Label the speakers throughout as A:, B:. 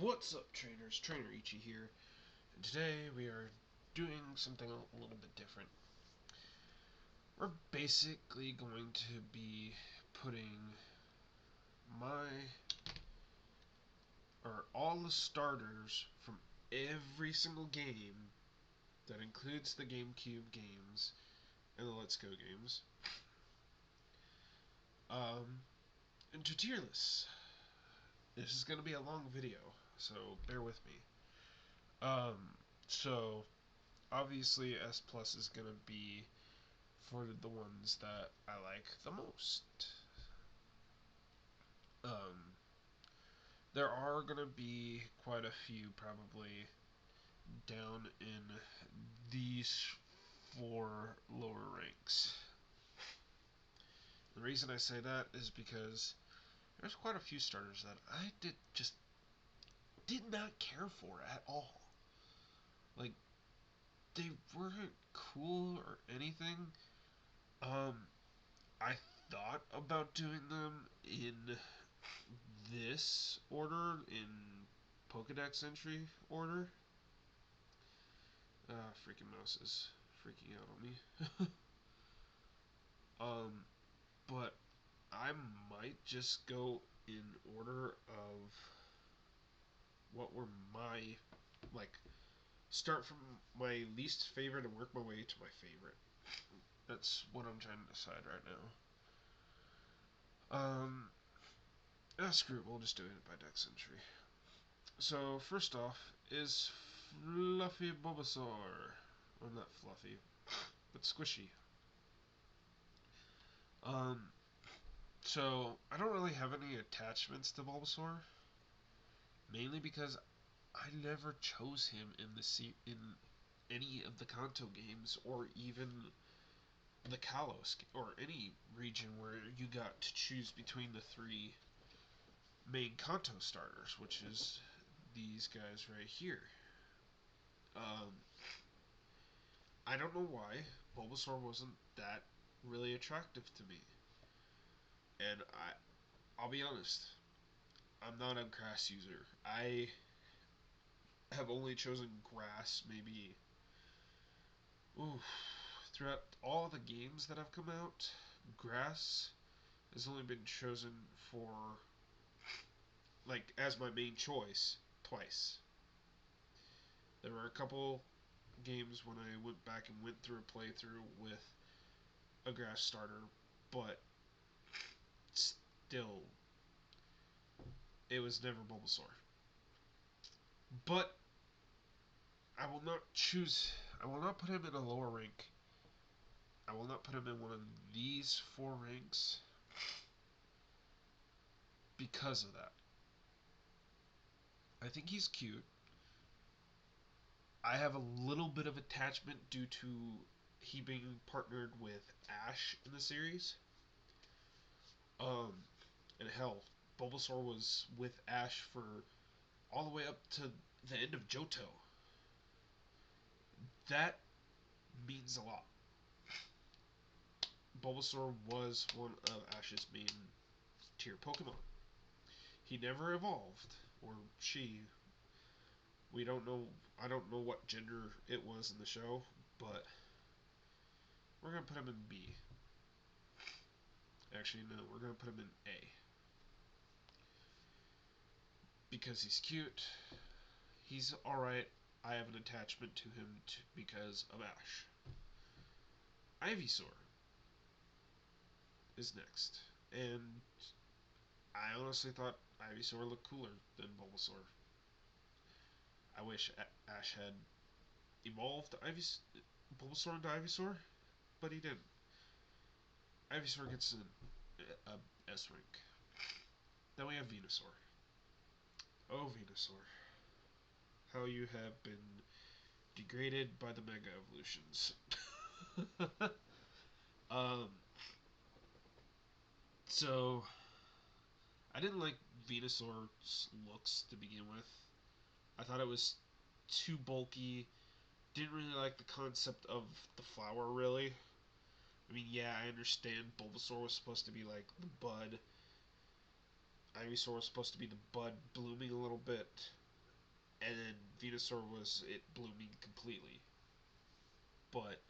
A: What's up, trainers? Trainer Ichi here, and today we are doing something a little bit different. We're basically going to be putting all the starters from every single game that includes the GameCube games and the Let's Go games into tier lists. This is going to be a long video, so bear with me. So obviously S Plus is going to be for the ones that I like the most. There are going to be quite a few probably down in these four lower ranks. The reason I say that is because there's quite a few starters that I did not care for at all. Like, they weren't cool or anything. I thought about doing them in this order, in Pokedex entry order. Freaking mouse is freaking out on me. But I might just go in order of what were my, start from my least favorite and work my way to my favorite. That's what I'm trying to decide right now. Screw it, we'll just do it by dex entry. So, first off is Fluffy Bulbasaur. Well, not fluffy, but squishy. So I don't really have any attachments to Bulbasaur, mainly because I never chose him in any of the Kanto games, or even the Kalos, or any region where you got to choose between the three main Kanto starters, which is these guys right here. I don't know why Bulbasaur wasn't that really attractive to me. And I'll be honest, I'm not a grass user. I have only chosen grass maybe throughout all the games that have come out. Grass has only been chosen for, as my main choice twice. There were a couple games when I went back and went through a playthrough with a grass starter, but still, it was never Bulbasaur. But I will not put him in a lower rank. I will not put him in one of these four ranks because of that. I think he's cute. I have a little bit of attachment due to he being partnered with Ash in the series. And hell, Bulbasaur was with Ash for all the way up to the end of Johto. That means a lot. Bulbasaur was one of Ash's main tier Pokemon. He never evolved, or she. We don't know. I don't know what gender it was in the show, but we're gonna put him in B. Actually, no, we're gonna put him in A because he's cute. He's alright. I have an attachment to him because of Ash. Ivysaur is next, and I honestly thought Ivysaur looked cooler than Bulbasaur. I wish Ash had evolved Bulbasaur into Ivysaur, but he didn't. Ivysaur gets a S rank. Then we have Venusaur. Oh, Venusaur. How you have been degraded by the Mega Evolutions. So, I didn't like Venusaur's looks to begin with. I thought it was too bulky. Didn't really like the concept of the flower, really. I mean, yeah, I understand Bulbasaur was supposed to be like the bud. Ivysaur was supposed to be the bud blooming a little bit. and then Venusaur was it blooming completely. But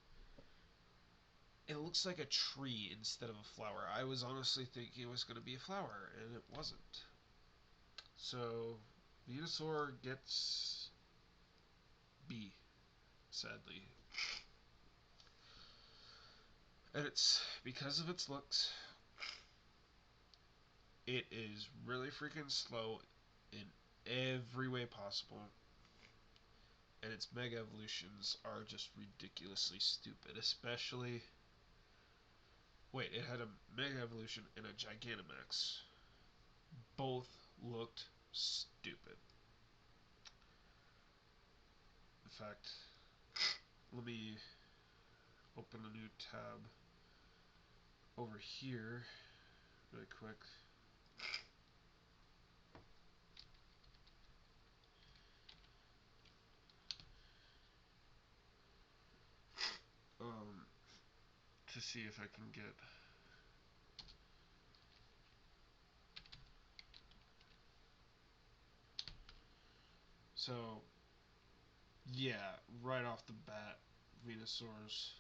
A: it looks like a tree instead of a flower. I was honestly thinking it was going to be a flower, and it wasn't. So Venusaur gets B, sadly. And it's because of its looks. It is really freaking slow in every way possible. And its mega evolutions are just ridiculously stupid. Especially. Wait, it had a mega evolution and a Gigantamax. Both looked stupid. In fact, let me open a new tab over here really quick. Um, to see if I can get. So, yeah, right off the bat, Venusaur's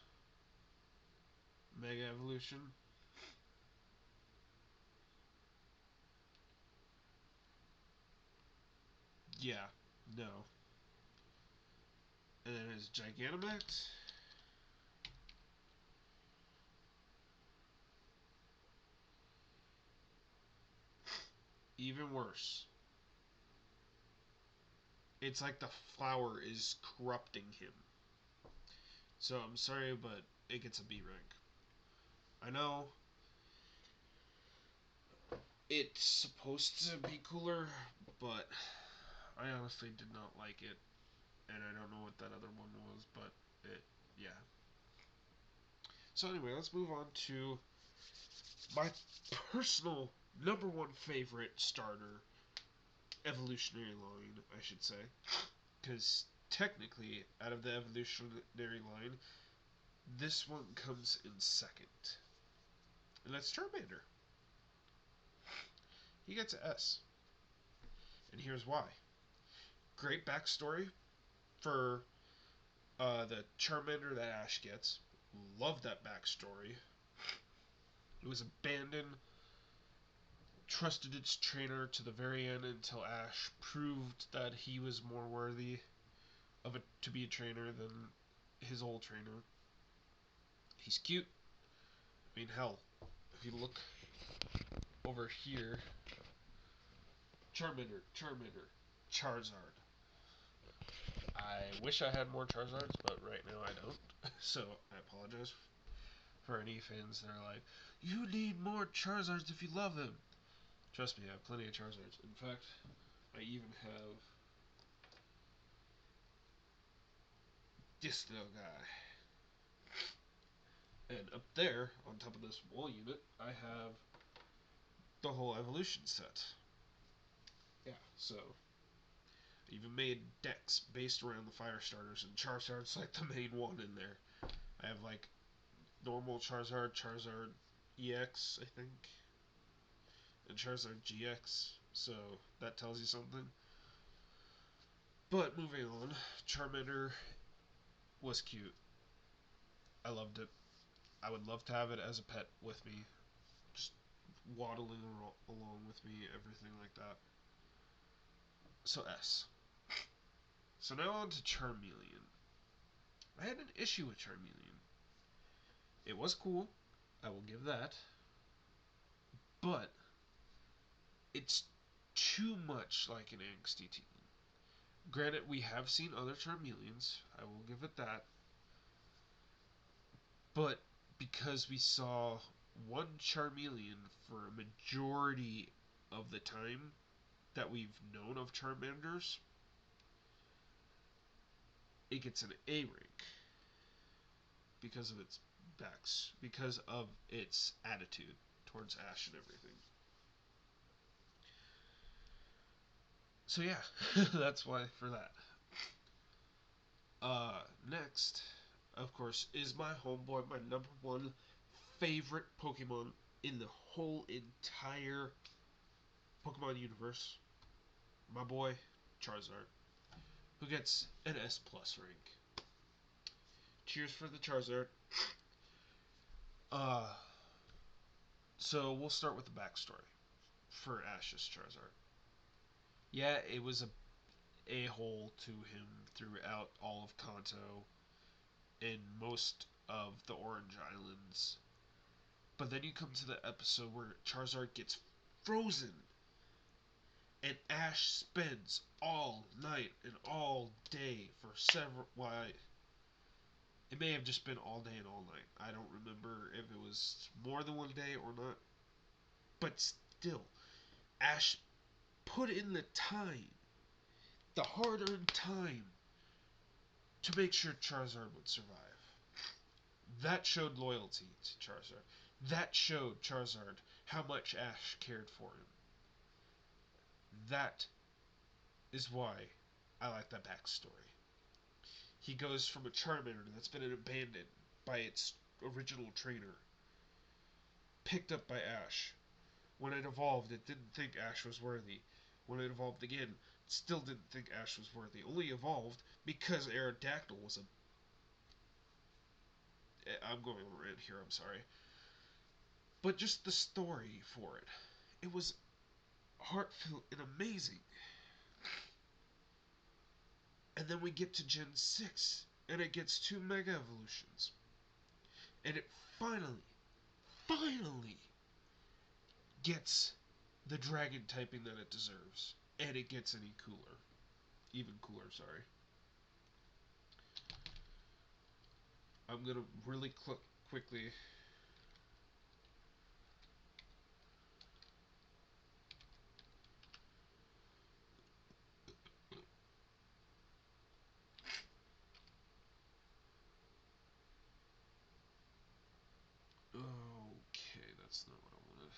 A: Mega Evolution. Yeah, no. And then his Gigantamax. Even worse. It's like the flower is corrupting him. So I'm sorry, but it gets a B rank. I know it's supposed to be cooler, but I honestly did not like it, and I don't know what that other one was, but yeah. So anyway, let's move on to my personal number one favorite starter evolutionary line, I should say, because technically, out of the evolutionary line, this one comes in second, and that's Charmander. He gets an S, and here's why. Great backstory for the Charmander that Ash gets. Love that backstory. It was abandoned, trusted its trainer to the very end until Ash proved that he was more worthy of it to be a trainer than his old trainer. He's cute. I mean, hell, if you look over here, Charmander, Charizard. I wish I had more Charizards, but right now I don't. So I apologize for any fans that are like, you need more Charizards if you love him. Trust me, I have plenty of Charizards. In fact, I even have this little guy. And up there, on top of this wall unit, I have the whole evolution set. Yeah, so I even made decks based around the fire starters, and Charizard's like the main one in there. I have like normal Charizard, Charizard EX, I think, and Charizard GX. So that tells you something. But moving on, Charmander was cute. I loved it. I would love to have it as a pet with me, just waddling along with me, everything like that. So S. So now on to Charmeleon. I had an issue with Charmeleon. It was cool, I will give that, but it's too much like an angsty teen. Granted, we have seen other Charmeleons, I will give it that, but because we saw one Charmeleon for a majority of the time that we've known of Charmanders, it gets an A rank because of its backs, because of its attitude towards Ash and everything. So yeah, that's why for that. Next, of course, is my homeboy, my number one favorite Pokemon in the whole entire Pokemon universe. My boy, Charizard. who gets an S plus rank. Cheers for the Charizard. Uh, so we'll start with the backstory for Ash's Charizard. Yeah, it was a hole to him throughout all of Kanto in most of the Orange Islands. But then you come to the episode where Charizard gets frozen and Ash spends all night and all day for several. Why? It may have just been all day and all night. I don't remember if it was more than one day or not. But still, Ash put in the time, the hard earned time, to make sure Charizard would survive. That showed loyalty to Charizard. That showed Charizard how much Ash cared for him. That is why I like that backstory. He goes from a Charmander that's been abandoned by its original trainer, picked up by Ash. When it evolved, it didn't think Ash was worthy. When it evolved again, it still didn't think Ash was worthy. Only evolved because Aerodactyl was a. I'm going on a rant here, I'm sorry. But just the story for it. It was heartfelt and amazing. And then we get to Gen 6, and it gets 2 Mega Evolutions. And it finally gets the dragon typing that it deserves. And it gets any cooler. Even cooler, sorry. I'm gonna really quickly. Okay, that's not what I wanted.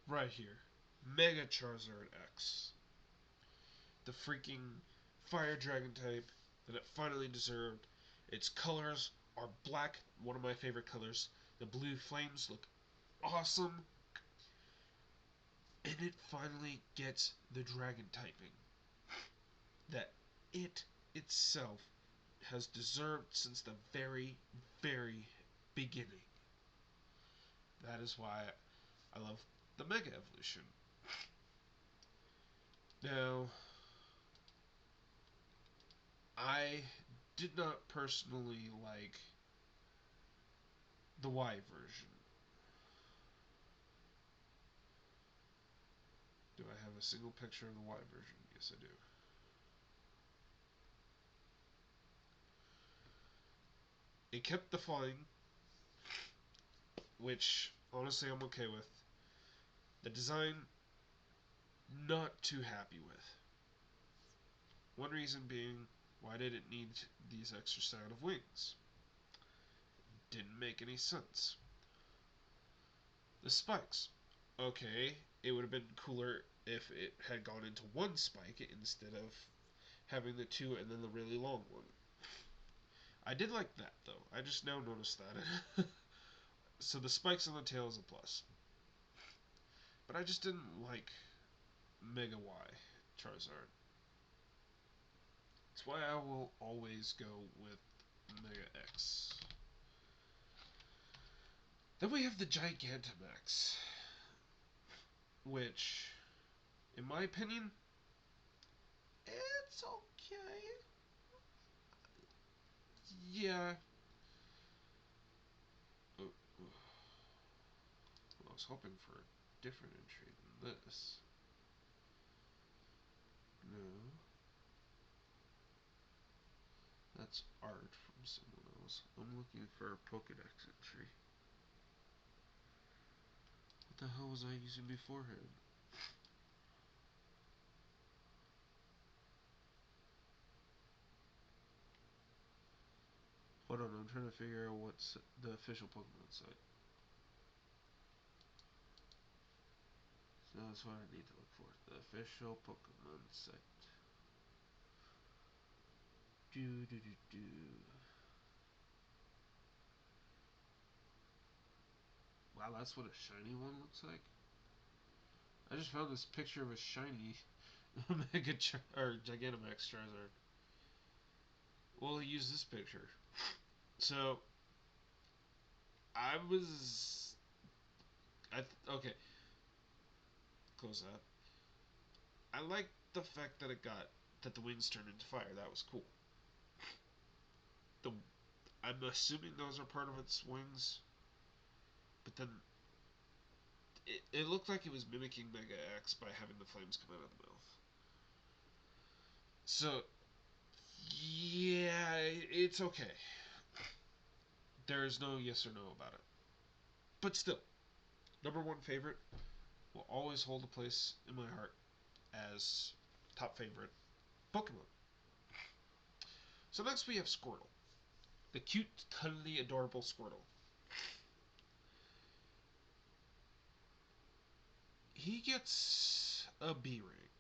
A: Right here. Mega Charizard X. The freaking Fire Dragon type that it finally deserved. Its colors are black, one of my favorite colors. The blue flames look awesome. And it finally gets the dragon typing that it itself has deserved since the very, very beginning. That is why I love the Mega Evolution. Now, I did not personally like the Y version. Do I have a single picture of the Y version? Yes, I do. It kept the flying, which honestly I'm okay with. The design, not too happy with. One reason being, why did it need these extra set of wings? Didn't make any sense. The spikes. Okay, it would have been cooler if it had gone into one spike instead of having the two and then the really long one. I did like that though. I just now noticed that. So the spikes on the tail is a plus. But I just didn't like Mega Y Charizard. That's why I will always go with Mega X. Then we have the Gigantamax, which, in my opinion, it's okay. Yeah. Oh, oh. I was hoping for a different entry than this. No. That's art from someone else. I'm looking for a Pokedex entry. What the hell was I using beforehand? Hold on, I'm trying to figure out what's the official Pokemon site. So that's what I need to look for. The official Pokemon site. Do, do, do, do. Wow, that's what a shiny one looks like. I just found this picture of a shiny or Gigantamax Charizard. Well, he used this picture. So I was, okay, close that. I like the fact that the wings turned into fire. That was cool. The I'm assuming those are part of its wings, but then it looked like it was mimicking Mega X by having the flames come out of the mouth. So yeah, it's okay. There is no yes or no about it. But still, number one favorite will always hold a place in my heart as top favorite Pokemon. So next we have Squirtle. The cute, cuddly, adorable Squirtle. He gets a B rank.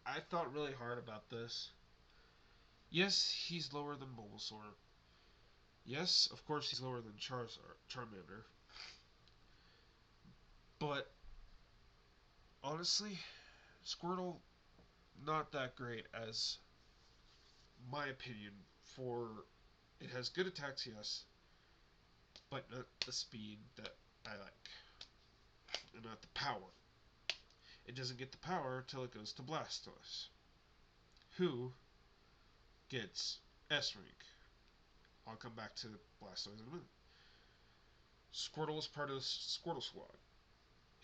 A: I thought really hard about this. Yes, he's lower than Bulbasaur. Yes, of course he's lower than Charmander. But honestly, Squirtle not that great as my opinion for it has good attacks, yes, but not the speed that I like. And not the power. It doesn't get the power until it goes to Blastoise, who gets S rank. I'll come back to Blastoise in a minute. Squirtle was part of the Squirtle Squad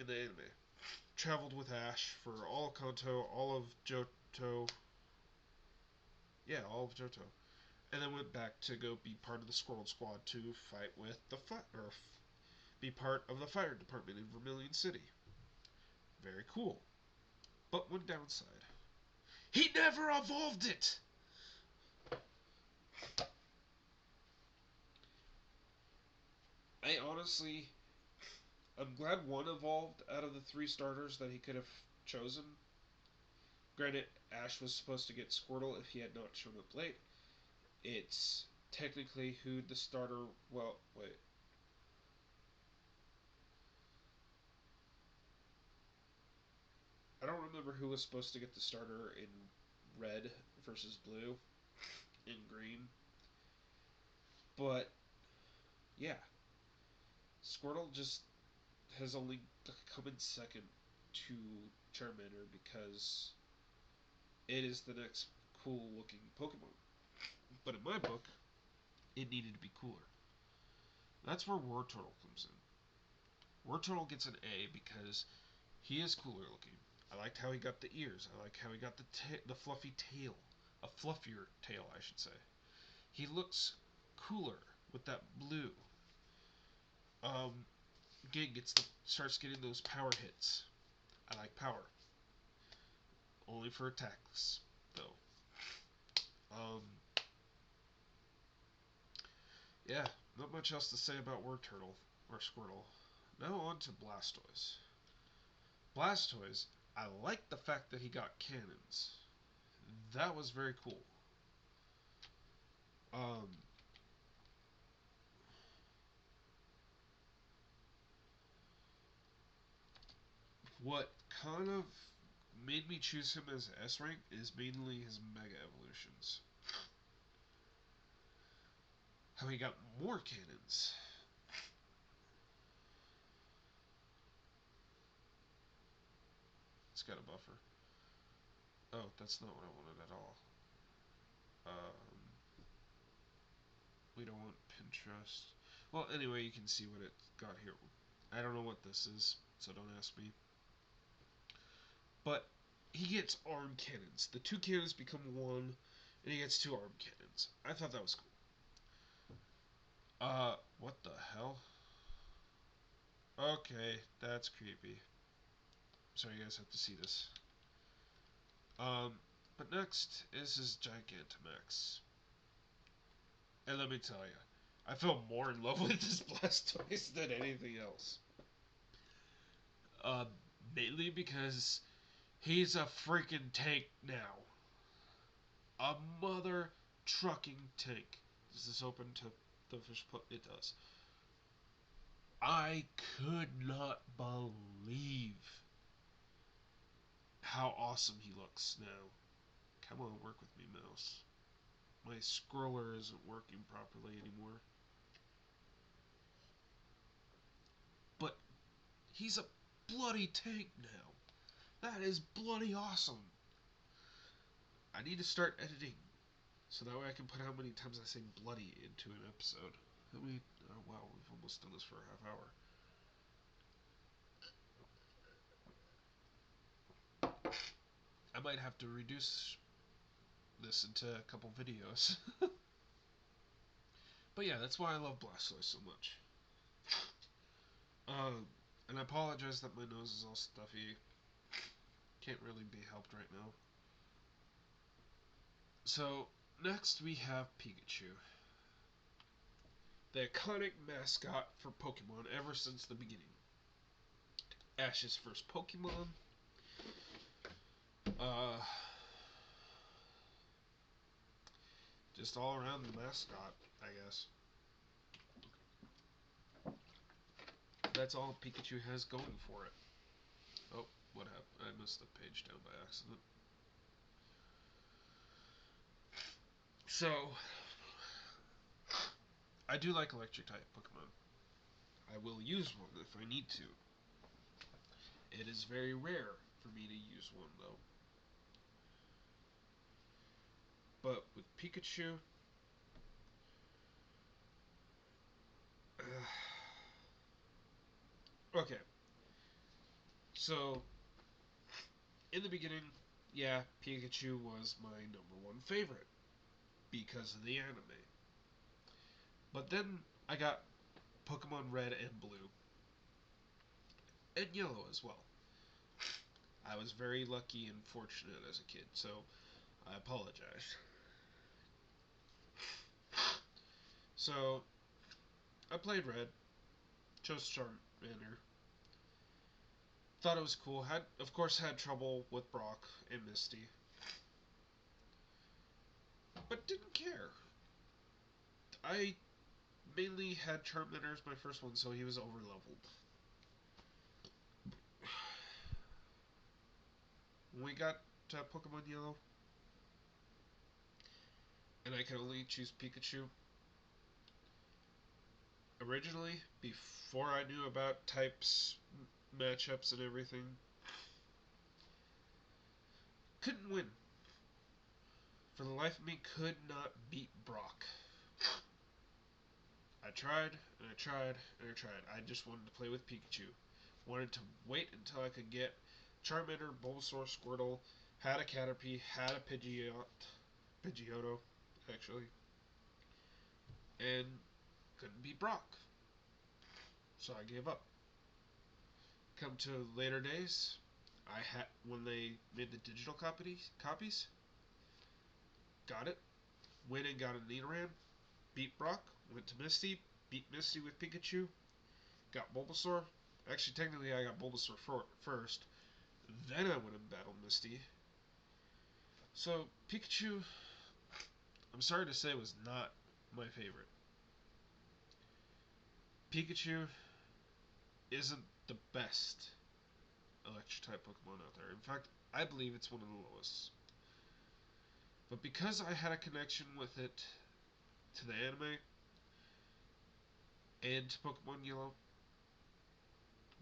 A: in the anime. Traveled with Ash for all of Kanto, all of Johto. Yeah, all of Johto. And then went back to go be part of the Squirtle Squad to fight with or be part of the fire department in Vermilion City. Very cool. But one downside. He never evolved it! I honestly, I'm glad one evolved out of the three starters that he could have chosen. Granted, Ash was supposed to get Squirtle if he had not shown up late. It's technically who the starter. Well, wait. I don't remember who was supposed to get the starter in red versus blue, in green. But yeah, Squirtle just has only come in second to Charmander because it is the next cool looking Pokemon. But in my book, it needed to be cooler. That's where Wartortle comes in. Wartortle gets an A because he is cooler looking. I liked how he got the ears. I like how he got the fluffy tail. A fluffier tail, I should say. He looks cooler with that blue. Again, starts getting those power hits. I like power. Only for attacks, though. Um, yeah, not much else to say about Wartortle or Squirtle. Now on to Blastoise. Blastoise, I like the fact that he got cannons. That was very cool. Um, what kind of made me choose him as S rank is mainly his Mega Evolutions. How he got more cannons. It's got a buffer. Oh, that's not what I wanted at all. Um, we don't want Pinterest. Well, anyway, you can see what it got here. I don't know what this is, so don't ask me. But he gets arm cannons. The two cannons become one, and he gets two arm cannons. I thought that was cool. What the hell? Okay, that's creepy. Sorry, you guys have to see this. Um, but next is his Gigantamax. And let me tell you, I feel more in love with this Blastoise than anything else. Uh, Mainly because he's a freaking tank now. A mother trucking tank. Does this open to the fish put? It does. I could not believe how awesome he looks now. Come on, work with me, mouse. My scroller isn't working properly anymore. But he's a bloody tank now. That is bloody awesome. I need to start editing so that way I can put how many times I say bloody into an episode. How many? Oh wow, we've almost done this for a half hour. I might have to reduce this into a couple videos. But yeah, that's why I love Blastoise so much. And I apologize that my nose is all stuffy. Can't really be helped right now. So, next we have Pikachu. The iconic mascot for Pokemon ever since the beginning. Ash's first Pokemon. Uh, just all around the mascot, I guess. That's all Pikachu has going for it. Oh, what happened? I missed the page down by accident. So, I do like electric type Pokemon. I will use one if I need to. It is very rare for me to use one though. But with Pikachu, okay. So in the beginning, yeah, Pikachu was my #1 favorite because of the anime. But then I got Pokemon Red and Blue and Yellow as well. I was very lucky and fortunate as a kid, so I apologize. So I played Red, chose Charmander. Thought it was cool. Of course, had trouble with Brock and Misty, but didn't care. I mainly had Charmander as my first one, so he was overleveled. When we got to Pokemon Yellow, and I could only choose Pikachu, originally, before I knew about types, matchups, and everything, couldn't win. For the life of me, could not beat Brock. I tried, and I tried, and I tried. I just wanted to play with Pikachu. Wanted to wait until I could get Charmander, Bulbasaur, Squirtle, had a Caterpie, had a Pidgeotto, actually, and couldn't beat Brock. So I gave up. Come to later days, I had when they made the digital copies, got it. Went and got a Nidoran, beat Brock, went to Misty, beat Misty with Pikachu, got Bulbasaur. Actually, technically, I got Bulbasaur first. Then I went and battled Misty. So Pikachu, I'm sorry to say, was not my favorite. Pikachu isn't the best electric type Pokemon out there. In fact, I believe it's one of the lowest. But because I had a connection with it to the anime and to Pokemon Yellow,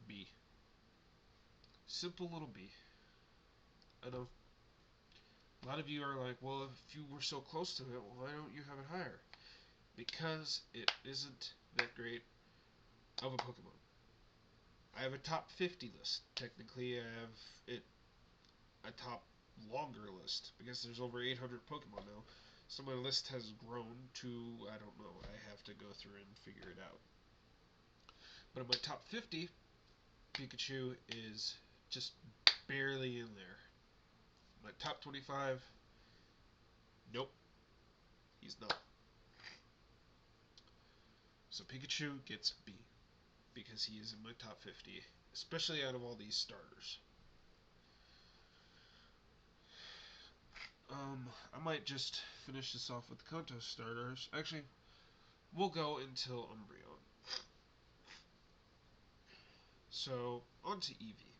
A: B. Simple little B. I know a lot of you are like, well, if you were so close to it, why don't you have it higher? Because it isn't that great of a Pokemon. I have a top 50 list. Technically, I have it a top longer list because there's over 800 Pokemon now. So my list has grown to, I don't know, I have to go through and figure it out. But in my top 50, Pikachu is just barely in there. My top 25, nope, he's not. So Pikachu gets B because he is in my top 50, especially out of all these starters. I might just finish this off with the Kanto starters. Actually, we'll go until Umbreon. So, on to Eevee.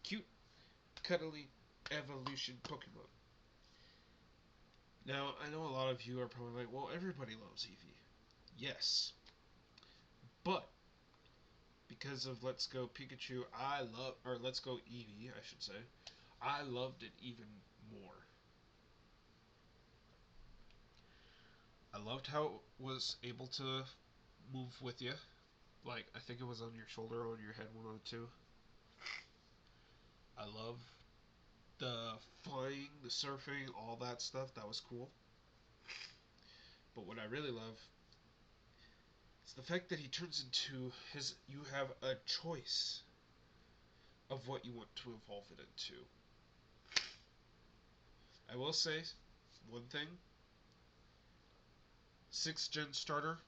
A: Cute, cuddly evolution Pokemon. Now, I know a lot of you are probably like, well, everybody loves Eevee. Yes. But, because of Let's Go Pikachu, or Let's Go Eevee, I should say, I loved it even more. I loved how it was able to move with you. Like, I think it was on your shoulder or on your head, one of the two. I love the flying, the surfing, all that stuff. That was cool. But what I really love is the fact that he turns into his. You have a choice of what you want to evolve it into. I will say one thing: 6th gen starter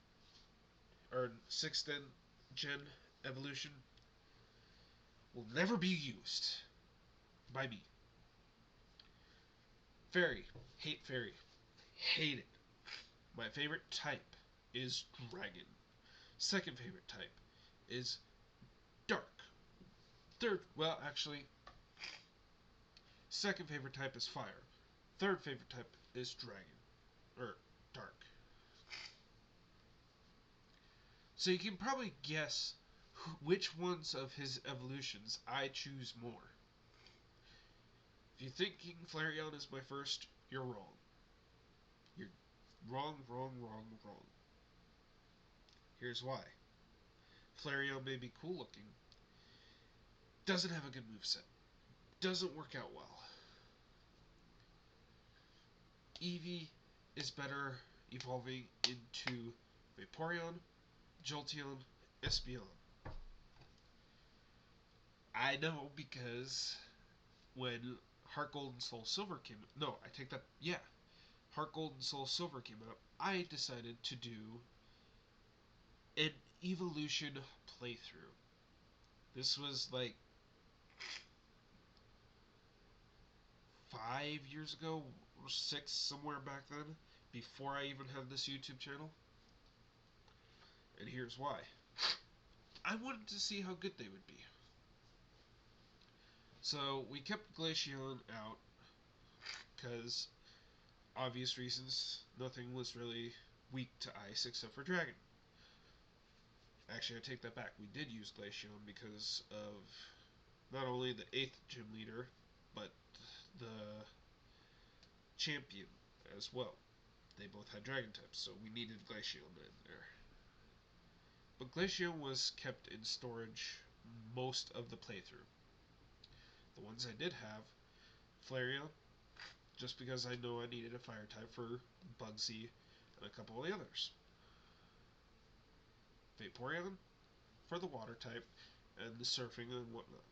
A: or 6th gen evolution will never be used by me. Fairy, hate fairy, hate it. My favorite type is dragon. Second favorite type is dark. Third, well, actually, second favorite type is fire. Third favorite type is dragon. Or dark. So you can probably guess which ones of his evolutions I choose more. If you think King Flareon is my first, you're wrong. You're wrong, wrong, wrong, wrong. Here's why. Flareon may be cool looking, doesn't have a good moveset, doesn't work out well. Eevee is better evolving into Vaporeon, Jolteon, Espeon. I know because when Heart Gold and Soul Silver came, no, I take that, yeah, Heart Gold and Soul Silver came out, I decided to do an evolution playthrough. This was like 5 years ago, or 6, somewhere back then, before I even had this YouTube channel. And here's why. I wanted to see how good they would be. So we kept Glaceon out because obvious reasons, nothing was really weak to ice except for Dragon. Actually, I take that back. We did use Glaceon because of not only the 8th gym leader, but the champion as well. They both had Dragon types, so we needed Glaceon in there. But Glaceon was kept in storage most of the playthrough. The ones I did have, Flareon, just because I know I needed a fire type for Bugsy and a couple of the others. Vaporeon for the water type and the surfing and whatnot.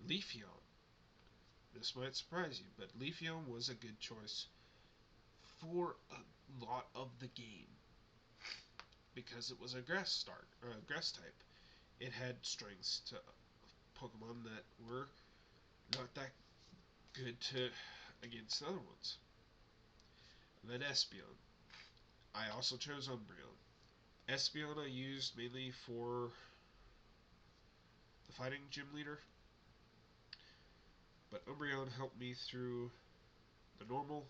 A: Leafeon. This might surprise you, but Leafeon was a good choice for a lot of the game because it was a grass type. It had strengths to Pokemon that were not that good to against the other ones. And then Espeon. I also chose Umbreon. Espeon I used mainly for the fighting gym leader, but Umbreon helped me through the normal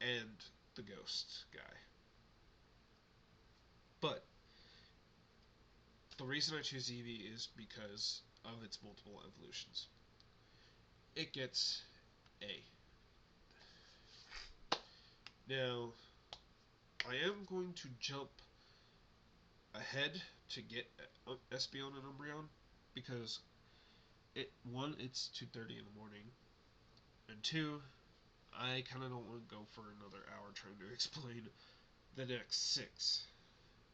A: and the ghost guy. But the reason I choose Eevee is because of its multiple evolutions. It gets A. Now, I am going to jump ahead to get Espeon and Umbreon because one, it's 2:30 in the morning, and two, I kind of don't want to go for another hour trying to explain the next 6.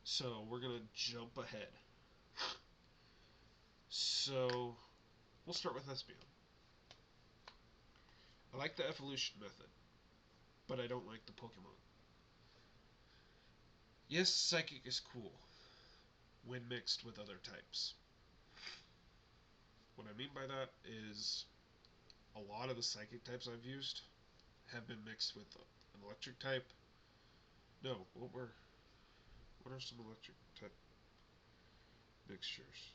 A: So we're gonna jump ahead. So we'll start with Espeon. I like the evolution method, but I don't like the Pokemon. Yes, Psychic is cool when mixed with other types. What I mean by that is a lot of the psychic types I've used have been mixed with an electric type. No, what are some electric type mixtures?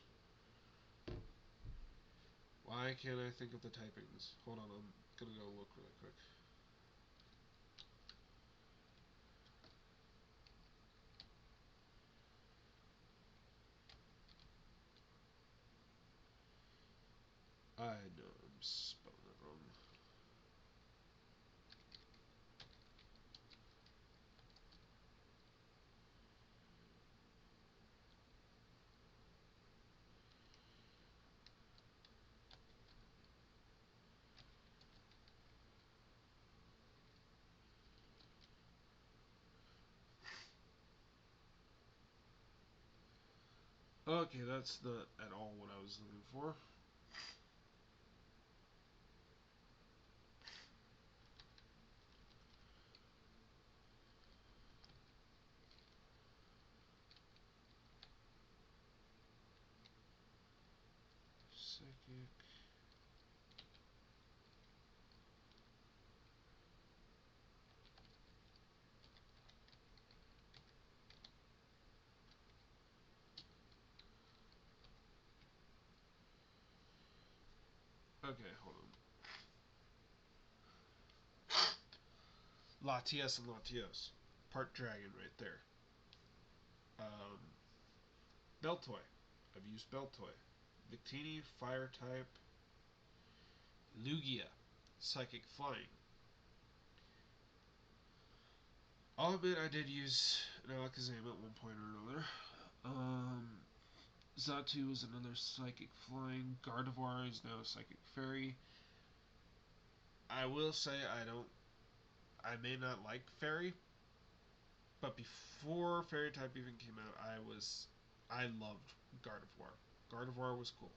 A: Why can't I think of the typings? Hold on, I'm gonna go look really quick. I know I'm spelling it wrong. Okay, that's not at all what I was looking for. Psychic. Okay, hold on. Latias and Latios. Part dragon right there. Um, Beltoy. I've used Beltoy. Victini, fire type. Lugia, psychic flying. I'll admit I did use an Alakazam at one point or another. Zatu is another psychic flying. Gardevoir is now a psychic fairy. I will say I may not like fairy, but before fairy type even came out, I loved Gardevoir. Gardevoir was cool.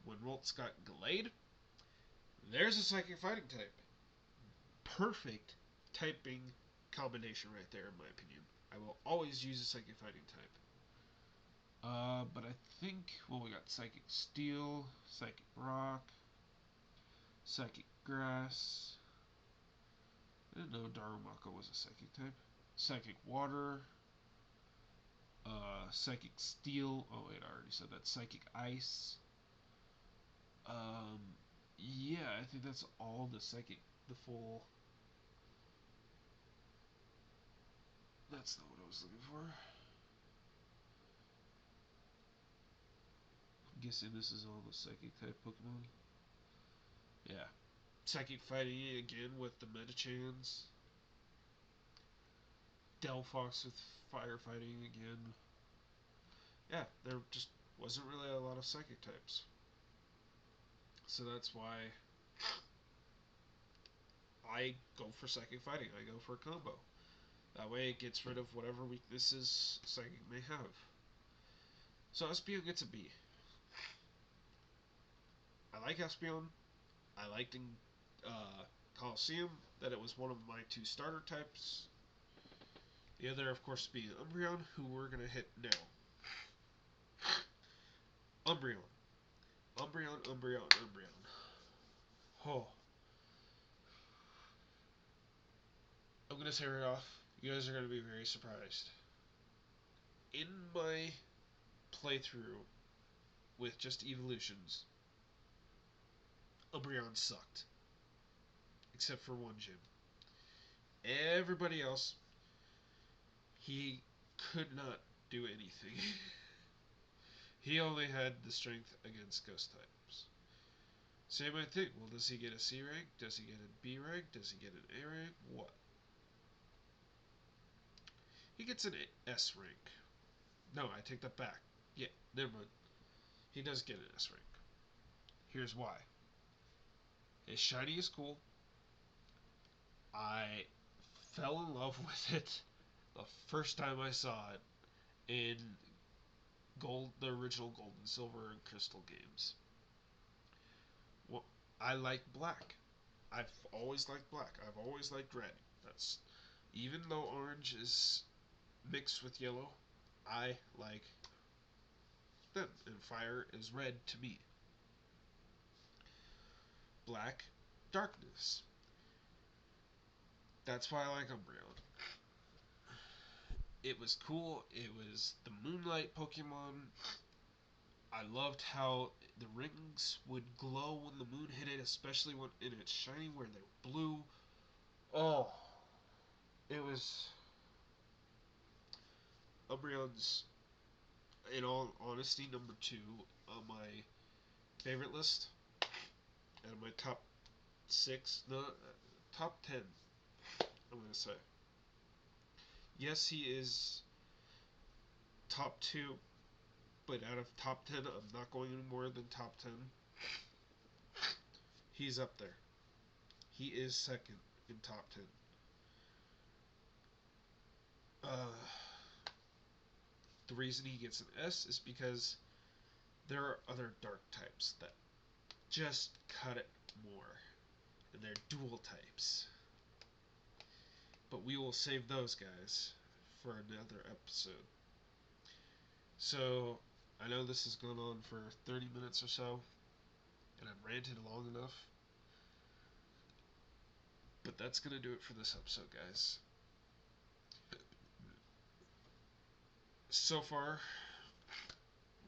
A: When Roltz got Gallade, there's a psychic fighting type. Perfect typing combination right there, in my opinion. I will always use a psychic fighting type. But I think, well, we got Psychic Steel, Psychic Rock, Psychic Grass. I didn't know Darumaka was a Psychic type. Psychic Water, Psychic Steel. Oh wait, I already said that. Psychic Ice. Um, yeah, I think that's all the Psychic, the full. That's not what I was looking for. I'm guessing this is all the Psychic type Pokemon. Yeah. Psychic Fighting again with the Metachans. Delphox with firefighting again. Yeah, there just wasn't really a lot of psychic types. So that's why I go for psychic fighting. I go for a combo. That way it gets rid of whatever weaknesses psychic may have. So Espeon gets a B. I like Espeon. I liked in Coliseum that it was one of my two starter types. The other, of course, being Umbreon, who we're going to hit now. Umbreon. Umbreon. Oh. I'm going to say right off, you guys are going to be very surprised. In my playthrough with just evolutions, Umbreon sucked. Except for one gym. Everybody else, he could not do anything. He only had the strength against ghost types. Same thing. Well, does he get a C rank? Does he get a B rank? Does he get an A rank? What? He gets an S rank. No, I take that back. Yeah, never mind. He does get an S rank. Here's why. His shiny is cool. I fell in love with it the first time I saw it in the original Gold and Silver and Crystal games. Well, I like black. I've always liked black. I've always liked red. That's even though orange is mixed with yellow, I like them. And fire is red to me. black darkness. That's why I like Umbreon. It was cool. It was the Moonlight Pokemon. I loved how the rings would glow when the moon hit it, especially when it's shining where they're blue. Oh, it was Umbreon's, in all honesty, number 2 on my favorite list, and my top 6, no, top 10. I'm gonna say yes, he is top 2, but out of top 10, I'm not going any more than top 10. He's up there. He is second in top 10. Uh, the reason he gets an S is because there are other dark types that just cut it more, and they're dual types. But we will save those guys for another episode. So, I know this has gone on for 30 minutes or so, and I've ranted long enough. But that's going to do it for this episode, guys. So far,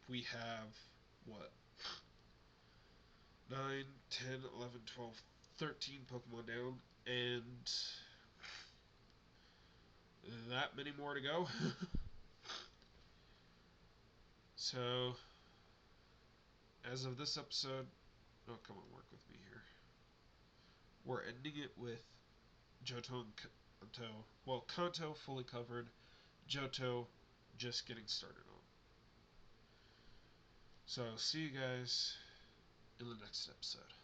A: we have, what, 9, 10, 11, 12, 13 Pokemon down, and that many more to go. So, as of this episode, oh, come on, work with me here. We're ending it with Johto and Kanto. Well, Kanto fully covered, Johto just getting started on. So, see you guys in the next episode.